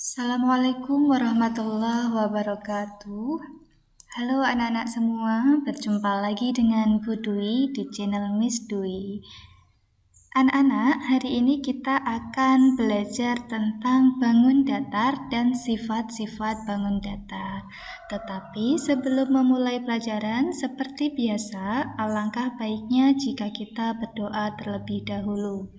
Assalamualaikum warahmatullahi wabarakatuh. Halo anak-anak semua, berjumpa lagi dengan Bu Dwi di channel Miss Dwi. Anak-anak, hari ini kita akan belajar tentang bangun datar dan sifat-sifat bangun datar. Tetapi sebelum memulai pelajaran, seperti biasa, alangkah baiknya jika kita berdoa terlebih dahulu.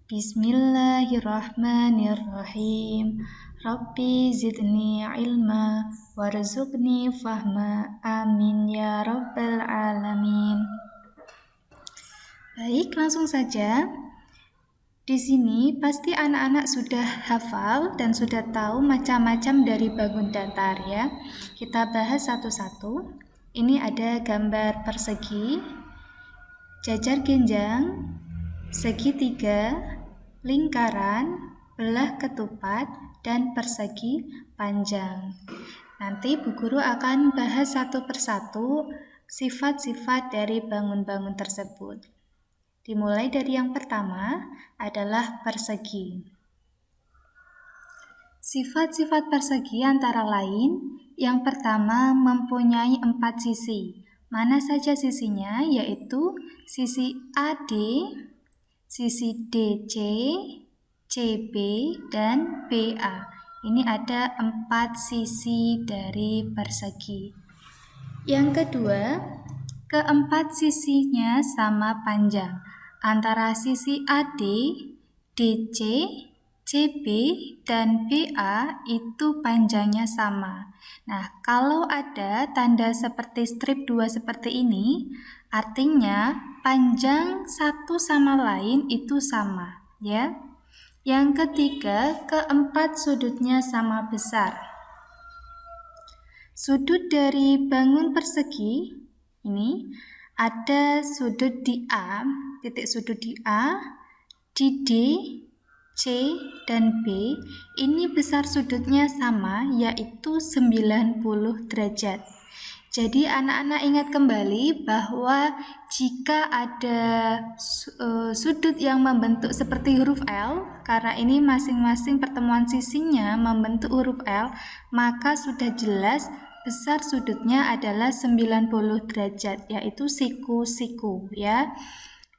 Bismillahirrahmanirrahim. Rabbi zidni ilma warzuqni fahma. Amin ya rabbal alamin. Baik, langsung saja. Di sini pasti anak-anak sudah hafal dan sudah tahu macam-macam dari bangun datar ya. Kita bahas satu-satu. Ini ada gambar persegi, jajar genjang, segitiga, lingkaran, belah ketupat, dan persegi panjang. Nanti Bu Guru akan bahas satu persatu sifat-sifat dari bangun-bangun tersebut. Dimulai dari yang pertama adalah persegi. Sifat-sifat persegi antara lain, yang pertama mempunyai 4 sisi. Mana saja sisinya? Yaitu sisi AD, sisi DC, CB, dan BA. Ini ada 4 sisi dari persegi. Yang kedua, keempat sisinya sama panjang. Antara sisi AD, DC, CB, dan BA itu panjangnya sama. Nah, kalau ada tanda seperti strip 2 seperti ini, artinya panjang satu sama lain itu sama, ya. Yang ketiga, keempat sudutnya sama besar. Sudut dari bangun persegi ini ada sudut di A, titik sudut di A, di D, C, dan B. Ini besar sudutnya sama, yaitu 90 derajat. Jadi anak-anak ingat kembali bahwa jika ada sudut yang membentuk seperti huruf L, karena ini masing-masing pertemuan sisinya membentuk huruf L, maka sudah jelas besar sudutnya adalah 90 derajat, yaitu siku-siku ya.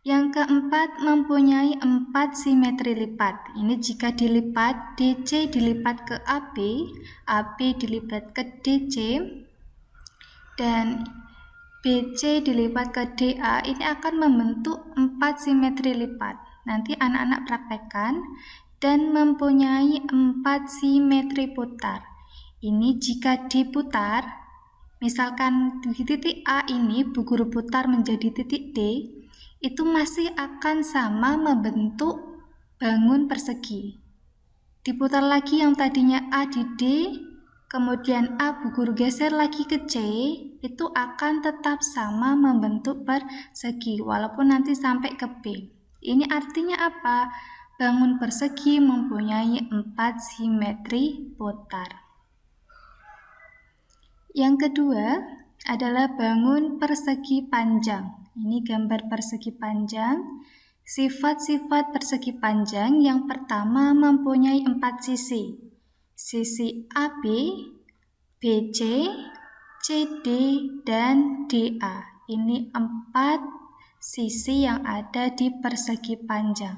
Yang keempat, mempunyai 4 simetri lipat. Ini jika dilipat, DC dilipat ke AB, AB dilipat ke DC, dan BC dilipat ke DA, ini akan membentuk 4 simetri lipat. Nanti anak-anak praktekkan. Dan mempunyai 4 simetri putar. Ini jika diputar, misalkan di titik A ini Bu Guru putar menjadi titik D, itu masih akan sama membentuk bangun persegi. Diputar lagi yang tadinya A di D, kemudian A Bu Guru geser lagi ke C, itu akan tetap sama membentuk persegi walaupun nanti sampai ke B. Ini artinya apa? Bangun persegi mempunyai 4 simetri putar. Yang kedua adalah bangun persegi panjang. Ini gambar persegi panjang. Sifat-sifat persegi panjang yang pertama mempunyai 4 sisi. Sisi AB, BC, CD, dan DA. Ini 4 sisi yang ada di persegi panjang.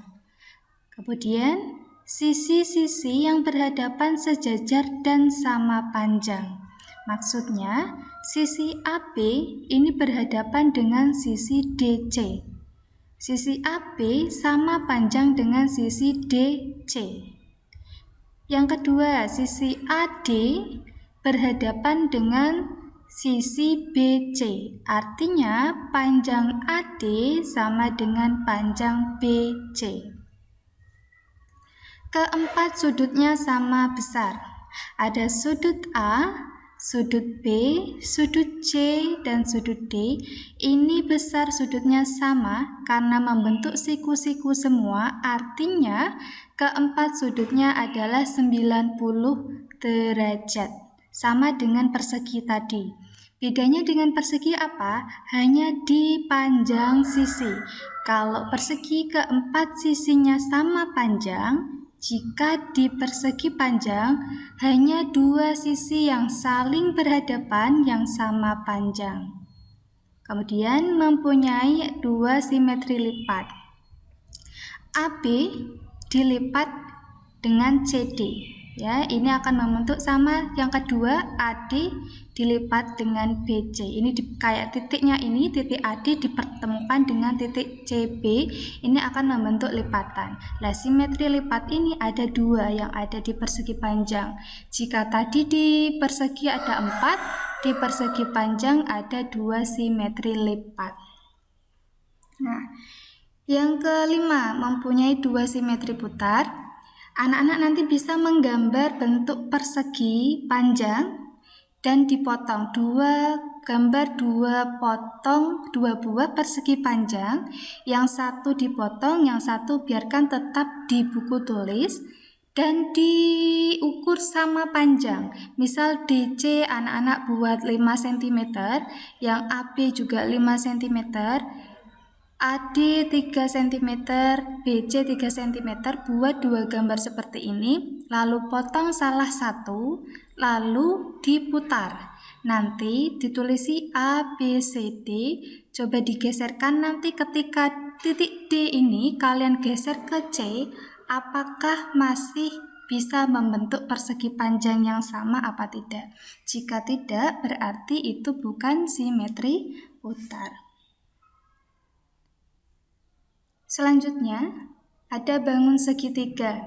Kemudian sisi-sisi yang berhadapan sejajar dan sama panjang. Maksudnya sisi AB ini berhadapan dengan sisi DC. Sisi AB sama panjang dengan sisi DC. Yang kedua, sisi AD berhadapan dengan sisi BC. Artinya panjang AD sama dengan panjang BC. Keempat sudutnya sama besar. Ada sudut A, sudut B, sudut C, dan sudut D. Ini besar sudutnya sama karena membentuk siku-siku semua. Artinya keempat sudutnya adalah 90 derajat. Sama dengan persegi tadi. Bedanya dengan persegi apa? Hanya di panjang sisi. Kalau persegi keempat sisinya sama panjang, jika di persegi panjang hanya dua sisi yang saling berhadapan yang sama panjang. Kemudian mempunyai dua simetri lipat. AB dilipat dengan CD. Ya, ini akan membentuk sama. Yang kedua, AD dilipat dengan BC. Ini kayak titiknya ini, titik AD dipertemukan dengan titik CB. Ini akan membentuk lipatan. Nah, simetri lipat ini ada dua yang ada di persegi panjang. Jika tadi di persegi ada 4, di persegi panjang ada dua simetri lipat. Nah, yang kelima, mempunyai dua simetri putar. Anak-anak nanti bisa menggambar bentuk persegi panjang dan dipotong. Gambar dua buah persegi panjang, yang satu dipotong, yang satu biarkan tetap di buku tulis dan diukur sama panjang. Misal DC anak-anak buat 5 cm, yang AB juga 5 cm, AD 3 cm, BC 3 cm, buat dua gambar seperti ini, lalu potong salah satu, lalu diputar. Nanti ditulisi A, B, C, D, coba digeserkan nanti ketika titik D ini kalian geser ke C, apakah masih bisa membentuk persegi panjang yang sama apa tidak? Jika tidak, berarti itu bukan simetri putar. Selanjutnya, ada bangun segitiga.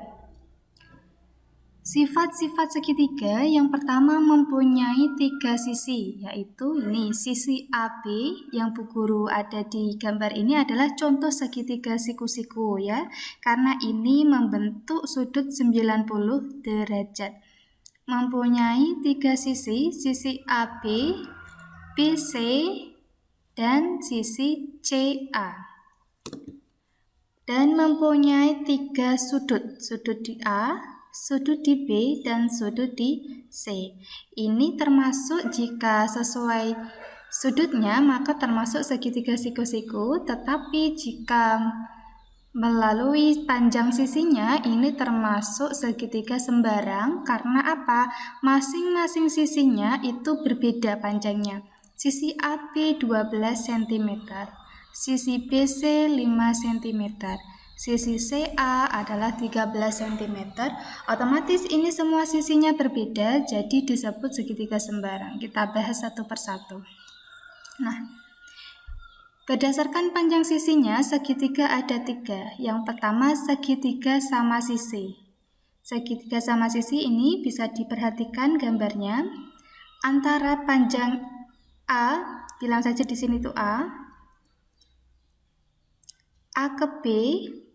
Sifat-sifat segitiga yang pertama mempunyai 3 sisi, yaitu ini sisi AB yang Bu Guru ada di gambar ini adalah contoh segitiga siku-siku ya, karena ini membentuk sudut 90 derajat. Mempunyai 3 sisi AB, BC, dan sisi CA. Dan mempunyai 3 sudut di A, sudut di B, dan sudut di C. Ini termasuk jika sesuai sudutnya maka termasuk segitiga siku-siku, tetapi jika melalui panjang sisinya ini termasuk segitiga sembarang. Karena apa? Masing-masing sisinya itu berbeda panjangnya. Sisi AB 12 cm, sisi BC 5 cm, sisi CA adalah 13 cm. Otomatis ini semua sisinya berbeda, jadi disebut segitiga sembarang. Kita bahas satu persatu. Nah, berdasarkan panjang sisinya, segitiga ada 3. Yang pertama, segitiga sama sisi. Segitiga sama sisi ini bisa diperhatikan gambarnya. Antara panjang A, bilang saja di sini tuh A ke B,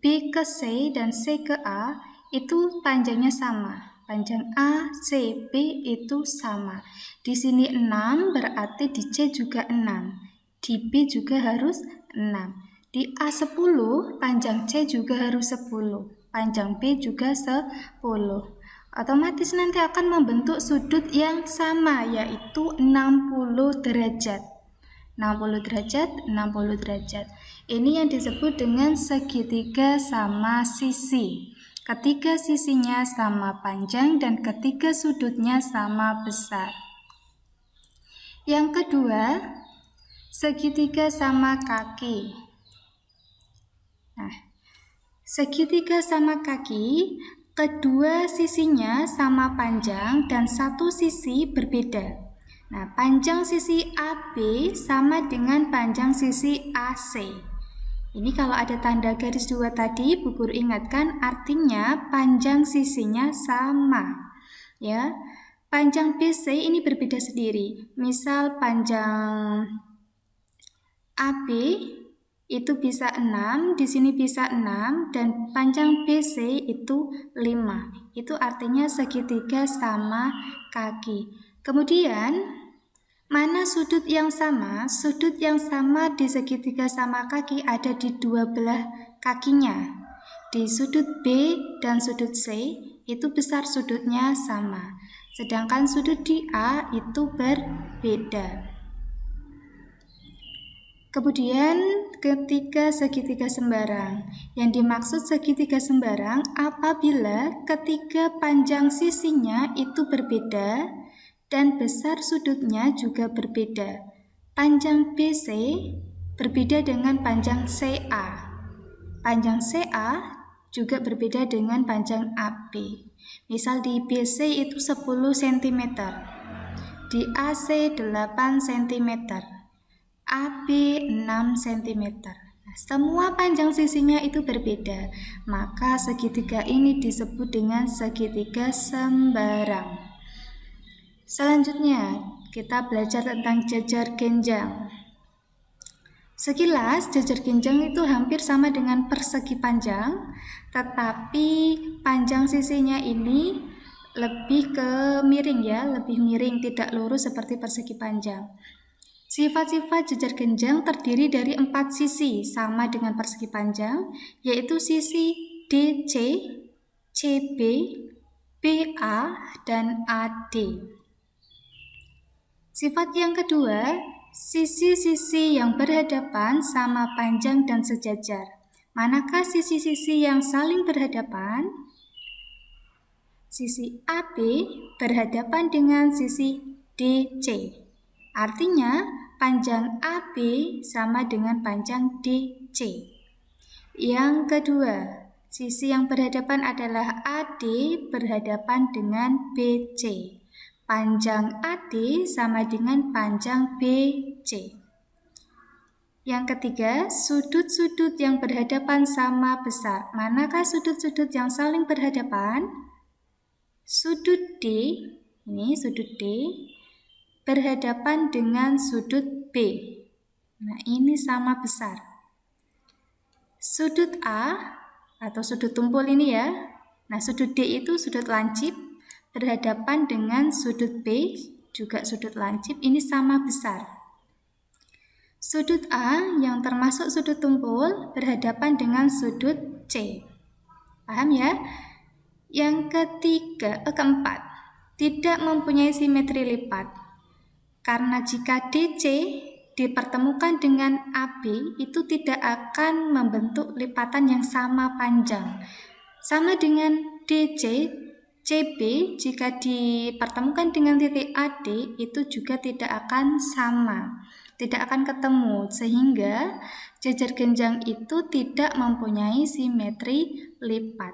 B ke C, dan C ke A itu panjangnya sama. Panjang A, C, B itu sama. Di sini 6 berarti di C juga 6. Di B juga harus 6. Di A10 panjang C juga harus 10. Panjang B juga 10. Otomatis nanti akan membentuk sudut yang sama, yaitu 60 derajat. 60 derajat, 60 derajat. Ini yang disebut dengan segitiga sama sisi. Ketiga sisinya sama panjang dan ketiga sudutnya sama besar. Yang kedua, segitiga sama kaki. Nah, segitiga sama kaki, kedua sisinya sama panjang dan satu sisi berbeda. Nah, panjang sisi AB sama dengan panjang sisi AC. Ini kalau ada tanda garis 2 tadi, Bu Guru ingatkan artinya panjang sisinya sama. Ya. Panjang BC ini berbeda sendiri. Misal panjang AB itu bisa 6, di sini bisa 6, dan panjang BC itu 5. Itu artinya segitiga sama kaki. Kemudian, mana sudut yang sama? Sudut yang sama di segitiga sama kaki ada di dua belah kakinya. Di sudut B dan sudut C itu besar sudutnya sama. Sedangkan sudut di A itu berbeda. Kemudian ketiga segitiga sembarang. Yang dimaksud segitiga sembarang apabila ketiga panjang sisinya itu berbeda dan besar sudutnya juga berbeda. Panjang BC berbeda dengan panjang CA. Panjang CA juga berbeda dengan panjang AB. Misal di BC itu 10 cm, di AC 8 cm, AB 6 cm. Nah, semua panjang sisinya itu berbeda, maka segitiga ini disebut dengan segitiga sembarang. Selanjutnya, kita belajar tentang jajar genjang. Sekilas, jajar genjang itu hampir sama dengan persegi panjang, tetapi panjang sisinya ini lebih ke miring ya, lebih miring, tidak lurus seperti persegi panjang. Sifat-sifat jajar genjang terdiri dari 4 sisi, sama dengan persegi panjang, yaitu sisi DC, CB, BA, dan AD. Sifat yang kedua, sisi-sisi yang berhadapan sama panjang dan sejajar. Manakah sisi-sisi yang saling berhadapan? Sisi AB berhadapan dengan sisi DC. Artinya, panjang AB sama dengan panjang DC. Yang kedua, sisi yang berhadapan adalah AD berhadapan dengan BC. Panjang AD sama dengan panjang BC. Yang ketiga, sudut-sudut yang berhadapan sama besar. Manakah sudut-sudut yang saling berhadapan? Sudut D, ini sudut D, berhadapan dengan sudut B. Nah, ini sama besar. Sudut A atau sudut tumpul ini ya. Nah, sudut D itu sudut lancip berhadapan dengan sudut B, juga sudut lancip, ini sama besar. Sudut A yang termasuk sudut tumpul berhadapan dengan sudut C. Paham ya? Yang keempat, tidak mempunyai simetri lipat. Karena jika DC dipertemukan dengan AB, itu tidak akan membentuk lipatan yang sama panjang. Sama dengan DC, CB jika dipertemukan dengan titik AD, itu juga tidak akan sama, tidak akan ketemu, sehingga jajar genjang itu tidak mempunyai simetri lipat.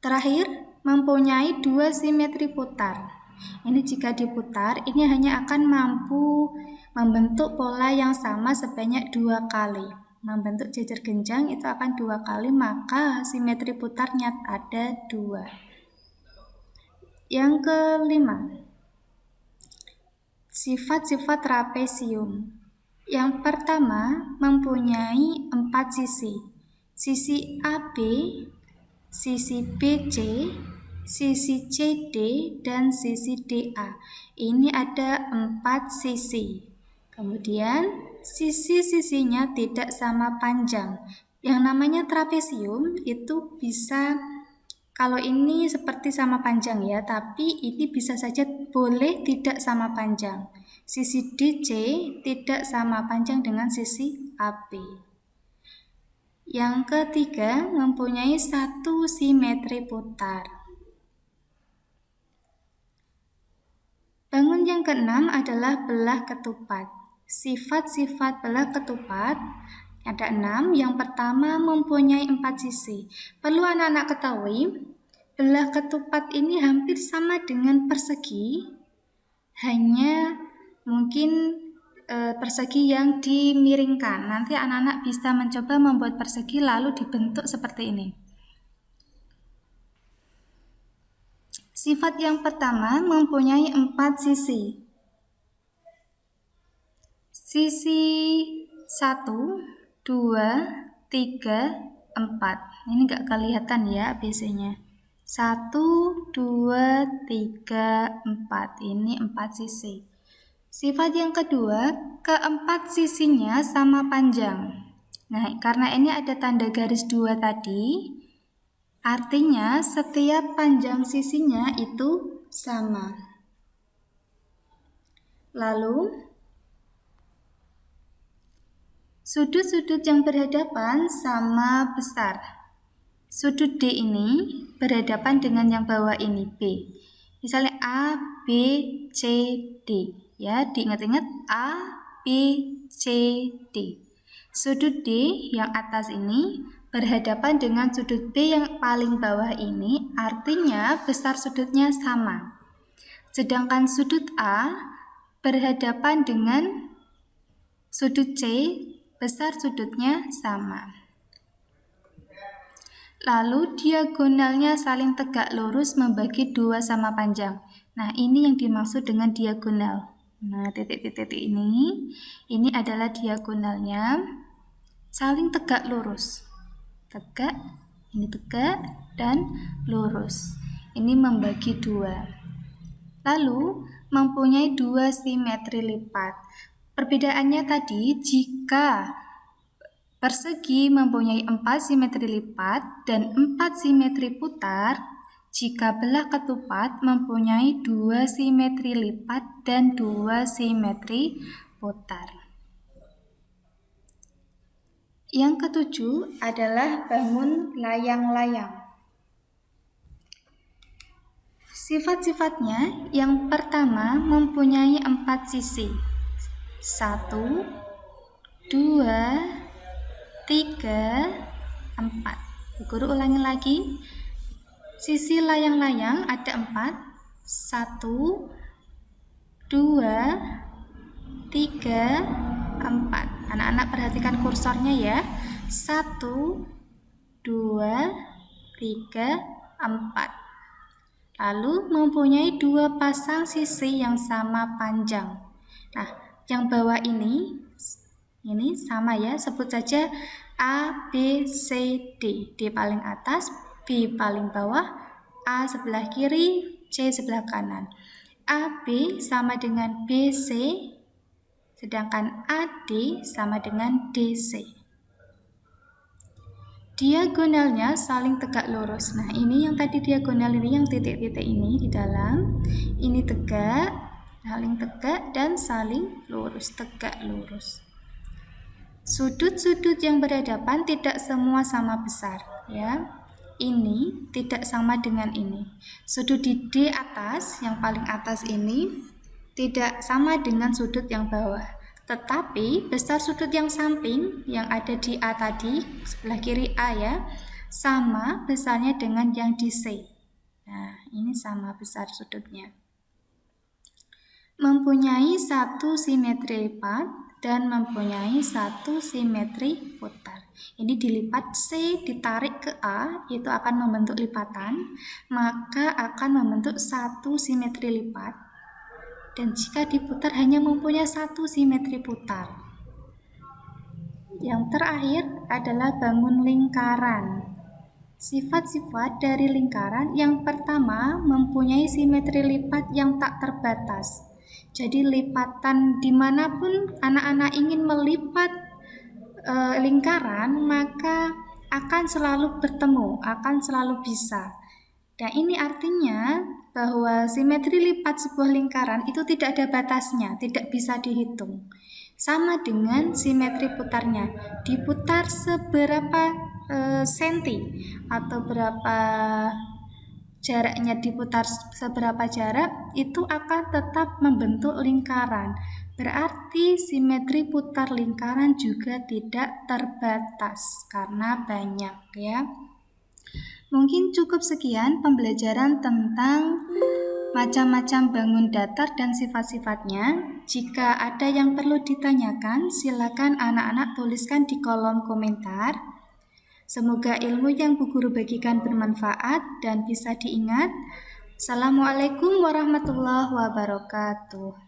Terakhir, mempunyai 2 simetri putar. Ini jika diputar, ini hanya akan mampu membentuk pola yang sama sebanyak 2 kali. Membentuk jajar genjang itu akan 2 kali, maka simetri putarnya ada 2. Yang kelima, sifat-sifat trapesium. Yang pertama, mempunyai 4 sisi. Sisi AB, sisi BC, sisi CD, dan sisi DA. Ini ada 4 sisi. Kemudian sisi-sisinya tidak sama panjang. Yang namanya trapesium itu bisa, kalau ini seperti sama panjang ya, tapi ini bisa saja boleh tidak sama panjang. Sisi DC tidak sama panjang dengan sisi AB. Yang ketiga, mempunyai 1 simetri putar. Bangun yang keenam adalah belah ketupat. Sifat-sifat belah ketupat ada 6. Yang pertama, mempunyai 4 sisi. Perlu anak-anak ketahui, belah ketupat ini hampir sama dengan persegi, hanya mungkin persegi yang dimiringkan. Nanti anak-anak bisa mencoba membuat persegi lalu dibentuk seperti ini. Sifat yang pertama mempunyai 4 sisi. Sisi 1, 2, 3, 4. Ini enggak kelihatan ya ABC-nya. 1, 2, 3, 4. Ini 4 sisi. Sifat yang kedua, keempat sisinya sama panjang. Nah, karena ini ada tanda garis 2 tadi, artinya setiap panjang sisinya itu sama. Lalu, Sudut-sudut yang berhadapan sama besar. Sudut D ini berhadapan dengan yang bawah ini, B. Misalnya A, B, C, D. Ya, diingat-ingat A, B, C, D. Sudut D yang atas ini berhadapan dengan sudut B yang paling bawah ini, artinya besar sudutnya sama. Sedangkan sudut A berhadapan dengan sudut C, besar sudutnya sama. Lalu diagonalnya saling tegak lurus membagi 2 sama panjang. Nah, ini yang dimaksud dengan diagonal. Nah, titik-titik ini adalah diagonalnya saling tegak lurus. Tegak, ini tegak, dan lurus. Ini membagi 2. Lalu, mempunyai 2 simetri lipat. Perbedaannya tadi, jika persegi mempunyai 4 simetri lipat dan 4 simetri putar, jika belah ketupat mempunyai 2 simetri lipat dan 2 simetri putar. Yang ketujuh adalah bangun layang-layang. Sifat-sifatnya, yang pertama mempunyai 4 sisi. 1, 2, 3, 4. Guru ulangi lagi. Sisi layang-layang ada 4. 1, 2, 3, 4. Anak-anak perhatikan kursornya ya. 1, 2, 3, 4. Lalu mempunyai 2 pasang sisi yang sama panjang. Nah, yang bawah ini sama ya, sebut saja A, B, C, D. D paling atas, B paling bawah, A sebelah kiri, C sebelah kanan. AB sama dengan BC, sedangkan AD sama dengan DC. Diagonalnya saling tegak lurus. Nah, ini yang tadi diagonal ini, yang titik-titik ini di dalam, ini tegak, saling tegak, dan saling lurus, tegak lurus. Sudut-sudut yang berhadapan tidak semua sama besar, ya. Ini tidak sama dengan ini. Sudut di D atas, yang paling atas ini, tidak sama dengan sudut yang bawah. Tetapi besar sudut yang samping, yang ada di A tadi, sebelah kiri A ya, sama besarnya dengan yang di C. Nah, ini sama besar sudutnya. Mempunyai 1 simetri lipat dan mempunyai 1 simetri putar. Ini dilipat C, ditarik ke A, yaitu akan membentuk lipatan, maka akan membentuk 1 simetri lipat. Dan jika diputar hanya mempunyai 1 simetri putar. Yang terakhir adalah bangun lingkaran. Sifat-sifat dari lingkaran, yang pertama mempunyai simetri lipat yang tak terbatas. Jadi lipatan dimanapun anak-anak ingin melipat lingkaran, maka akan selalu bertemu, akan selalu bisa. Dan ini artinya bahwa simetri lipat sebuah lingkaran itu tidak ada batasnya, tidak bisa dihitung. Sama dengan simetri putarnya, diputar seberapa senti atau berapa jaraknya, diputar seberapa jarak, itu akan tetap membentuk lingkaran. Berarti simetri putar lingkaran juga tidak terbatas karena banyak ya. Mungkin cukup sekian pembelajaran tentang macam-macam bangun datar dan sifat-sifatnya. Jika ada yang perlu ditanyakan, silakan anak-anak tuliskan di kolom komentar. Semoga ilmu yang Bu Guru bagikan bermanfaat dan bisa diingat. Assalamualaikum warahmatullahi wabarakatuh.